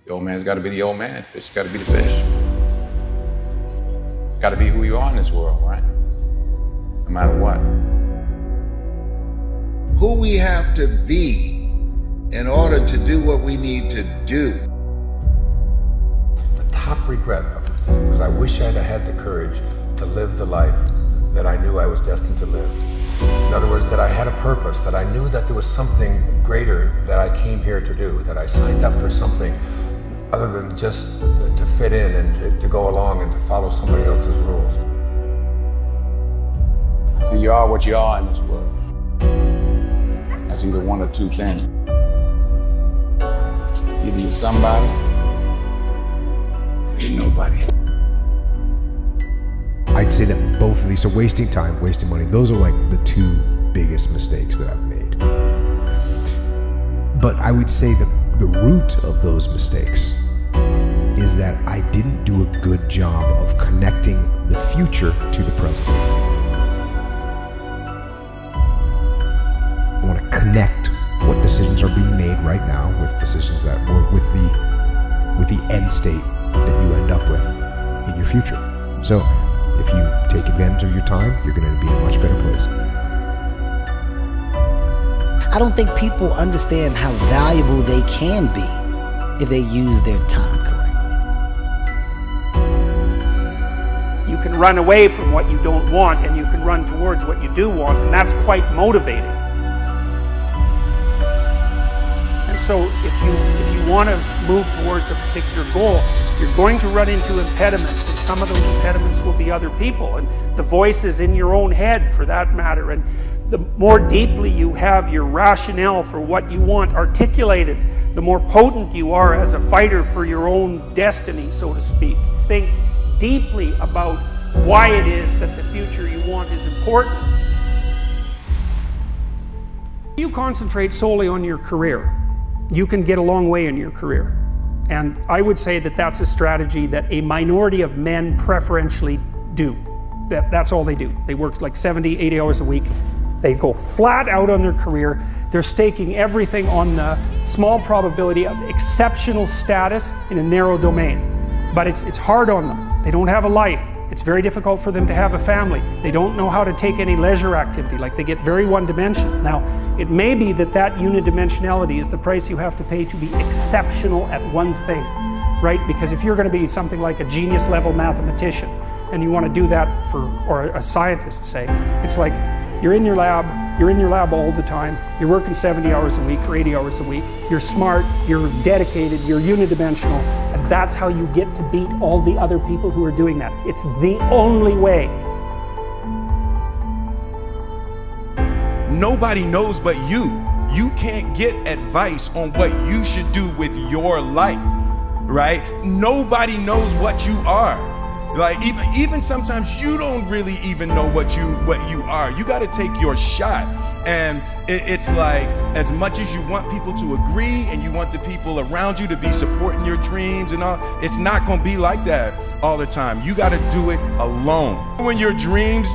The old man's got to be the old man. Fish got to be the fish. Got to be who you are in this world, right? No matter what. Who we have to be in order to do what we need to do. The top regret of it was I wish I'd had the courage to live the life that I knew I was destined to live. In other words, that I had a purpose, that I knew that there was something greater that I came here to do, that I signed up for something other than just to fit in and to go along and to follow somebody else's rules. So you are what you are in this world. That's either one or two things. Either you're somebody, or you're nobody. I'd say that both of these, so wasting time, wasting money, those are like the two biggest mistakes that I've made. But I would say that the root of those mistakes is that I didn't do a good job of connecting the future to the present. I want to connect what decisions are being made right now with decisions that were with the end state that you end up with in your future. So if you take advantage of your time, you're going to be in a much better place. I don't think people understand how valuable they can be if they use their time correctly. You can run away from what you don't want, and you can run towards what you do want, and that's quite motivating. And so if you want to move towards a particular goal, you're going to run into impediments, and some of those impediments will be other people, and the voices in your own head for that matter. And the more deeply you have your rationale for what you want articulated, the more potent you are as a fighter for your own destiny, so to speak. Think deeply about why it is that the future you want is important. If you concentrate solely on your career, you can get a long way in your career. And I would say that that's a strategy that a minority of men preferentially do. That's all they do. They work like 70, 80 hours a week. They go flat out on their career. They're staking everything on the small probability of exceptional status in a narrow domain. But it's hard on them. They don't have a life. It's very difficult for them to have a family. They don't know how to take any leisure activity. Like, they get very one-dimensional. Now, it may be that that unidimensionality is the price you have to pay to be exceptional at one thing, right? Because if you're going to be something like a genius-level mathematician, and you want to do that or a scientist, say, it's like you're in your lab all the time, you're working 70 hours a week or 80 hours a week, you're smart, you're dedicated, you're unidimensional, and that's how you get to beat all the other people who are doing that. It's the only way. Nobody knows but you. You can't get advice on what you should do with your life, right? Nobody knows what you are. Like, even sometimes you don't really even know what you are. You got to take your shot. And it's like, as much as you want people to agree and you want the people around you to be supporting your dreams and all, it's not going to be like that all the time. You got to do it alone. When your dreams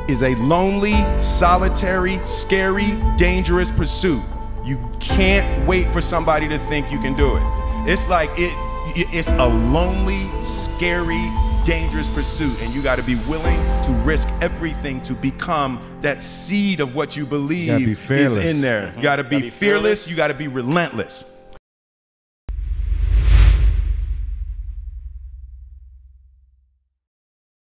is a lonely, solitary, scary, dangerous pursuit, you can't wait for somebody to think you can do it. It's like it's a lonely, scary, dangerous pursuit, and you got to be willing to risk everything to become that seed of what you believe is in there. You got to be fearless, you got to be relentless.